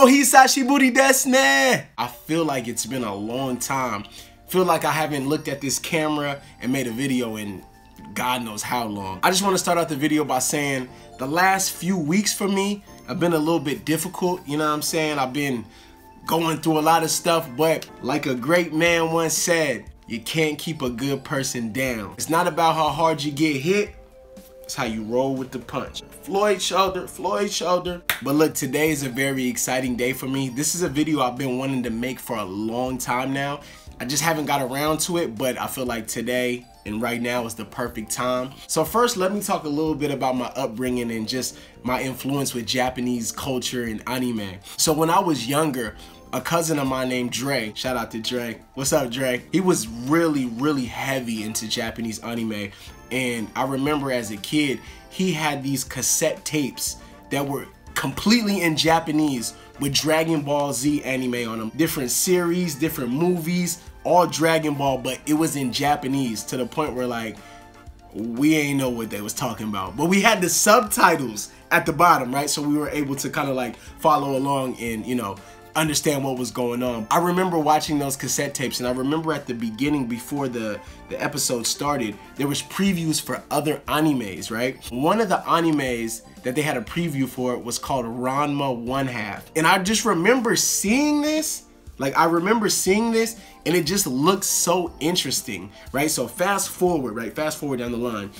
Oh, Hisashiburi desu ne! I feel like it's been a long time. Feel like I haven't looked at this camera and made a video in God knows how long. I just want to start out the video by saying the last few weeks for me have been a little bit difficult, you know what I'm saying? I've been going through a lot of stuff, but like a great man once said, you can't keep a good person down. It's not about how hard you get hit, it's how you roll with the punch. Floyd shoulder, Floyd shoulder. But look, today is a very exciting day for me. This is a video I've been wanting to make for a long time now. I just haven't got around to it, but I feel like today and right now is the perfect time. So first, let me talk a little bit about my upbringing and just my influence with Japanese culture and anime. So when I was younger, a cousin of mine named Dre, shout out to Dre. What's up, Dre? He was really heavy into Japanese anime. And I remember as a kid, he had these cassette tapes that were completely in Japanese with Dragon Ball Z anime on them. Different series, different movies, all Dragon Ball, but it was in Japanese to the point where like, we ain't know what they was talking about. But we had the subtitles at the bottom, right? So we were able to kind of like follow along and, you know, understand what was going on. I remember watching those cassette tapes, and I remember at the beginning, before the episode started, there was previews for other animes, right? One of the animes that they had a preview for was called Ranma 1/2. And I just remember seeing this, and it just looks so interesting, right? So fast forward down the line,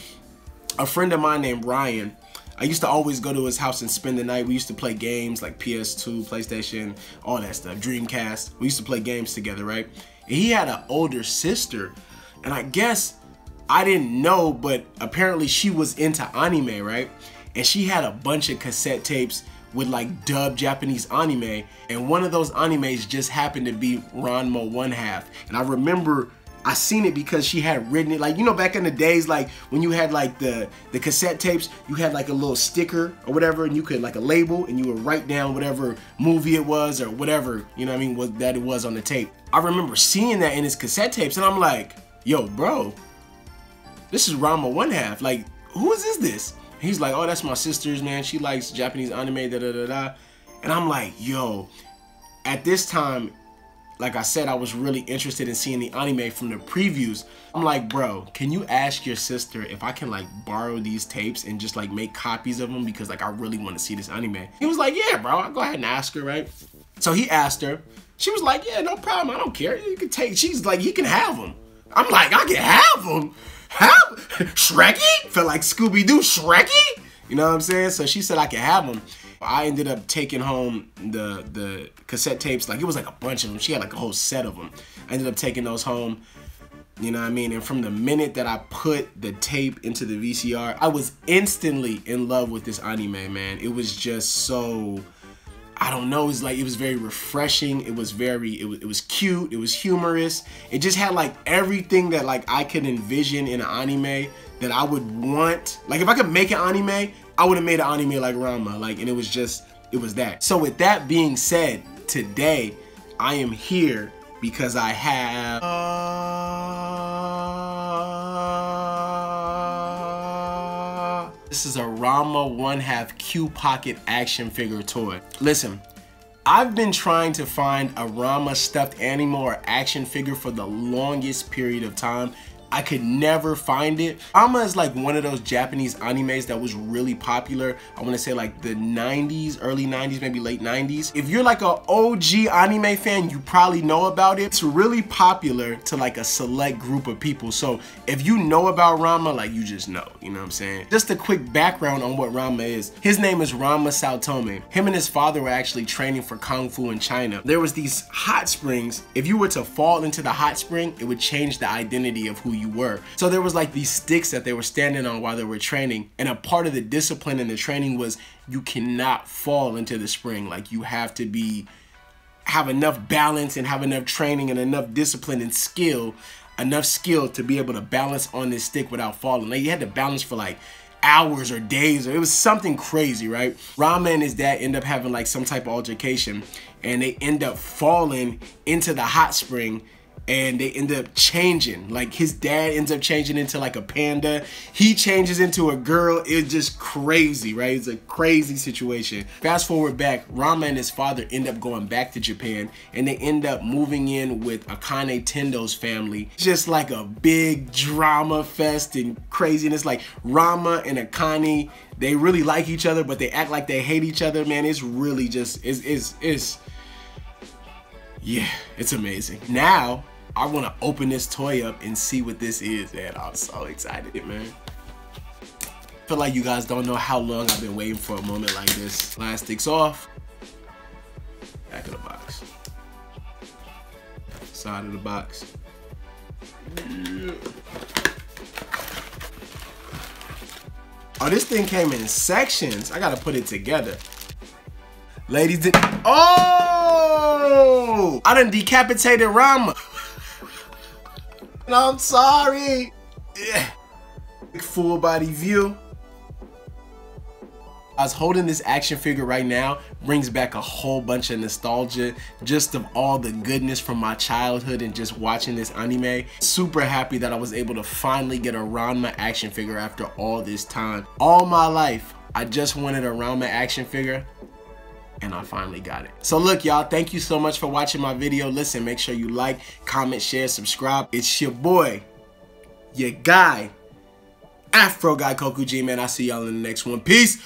a friend of mine named Ryan, I used to always go to his house and spend the night. We used to play games like PS2, PlayStation, all that stuff, Dreamcast. We used to play games together, right? And he had an older sister, and I guess I didn't know, but apparently she was into anime, right? And she had a bunch of cassette tapes with like dubbed Japanese anime, and one of those animes just happened to be Ranma 1/2. And I remember I seen it because she had written it, like, you know, back in the days, like when you had like the cassette tapes, you had like a little sticker or whatever, and you could like a label, and you would write down whatever movie it was or whatever, you know what I mean, what that it was on the tape. I remember seeing that in his cassette tapes, and I'm like, yo, bro, this is Ranma 1/2. Like, who is this? He's like, oh, that's my sister's, man. She likes Japanese anime, da da da da. And I'm like, yo, at this time, like I said, I was really interested in seeing the anime from the previews. I'm like, bro, can you ask your sister if I can like borrow these tapes and just like make copies of them, because like I really want to see this anime. He was like, yeah, bro, I'll go ahead and ask her, right? So he asked her. She was like, yeah, no problem, I don't care. You can take, she's like, he can have them. I'm like, I can have them? Shrekky? Felt like Scooby-Doo, Shrekky? You know what I'm saying? So she said I can have them. I ended up taking home the cassette tapes. Like, it was like a bunch of them. She had like a whole set of them. I ended up taking those home, you know what I mean? And from the minute that I put the tape into the VCR, I was instantly in love with this anime, man. It was just so, I don't know, it was like, it was very refreshing. It was cute, it was humorous. It just had like everything that like I could envision in an anime that I would want. Like, if I could make an anime, I would have made an anime like Ranma, like, and it was that. So with that being said, today I am here because I have this is a Ranma 1/2 QPosket action figure toy. Listen, I've been trying to find a Ranma stuffed animal or action figure for the longest period of time. I could never find it. Ranma is like one of those Japanese animes that was really popular. I want to say like the 90s, early 90s, maybe late 90s. If you're like an OG anime fan, you probably know about it. It's really popular to like a select group of people. So if you know about Ranma, like, you just know, you know what I'm saying? Just a quick background on what Ranma is. His name is Ranma Saotome. Him and his father were actually training for Kung Fu in China. There was these hot springs. If you were to fall into the hot spring, it would change the identity of who you were. So there was like these sticks that they were standing on while they were training, and a part of the discipline in the training was you cannot fall into the spring. Like, you have to have enough balance and have enough training and enough discipline and skill, to be able to balance on this stick without falling. Like, you had to balance for like hours or days, or it was something crazy, right? Ranma and his dad end up having like some type of altercation, and they end up falling into the hot spring, and they end up changing. Like his dad ends up changing into like a panda. He changes into a girl. It's just crazy, right? It's a crazy situation. Fast forward back, Ranma and his father end up going back to Japan, and they end up moving in with Akane Tendo's family. Just like a big drama fest and craziness. Like Ranma and Akane, they really like each other, but they act like they hate each other, man. It's really just, yeah, it's amazing. Now, I want to open this toy up and see what this is, man. I'm so excited, man. I feel like you guys don't know how long I've been waiting for a moment like this. Plastic's off. Back of the box. Side of the box. Yeah. Oh, this thing came in sections. I gotta put it together. Ladies, oh! I done decapitated Ranma. No, I'm sorry. Yeah. Full body view. I was holding this action figure right now, brings back a whole bunch of nostalgia, just of all the goodness from my childhood and just watching this anime. Super happy that I was able to finally get a Ranma action figure after all this time. All my life, I just wanted a Ranma action figure, and I finally got it. So look, y'all, thank you so much for watching my video. Listen, make sure you like, comment, share, subscribe. It's your boy, your guy, Afro Guy Kokuji, man. I'll see y'all in the next one. Peace.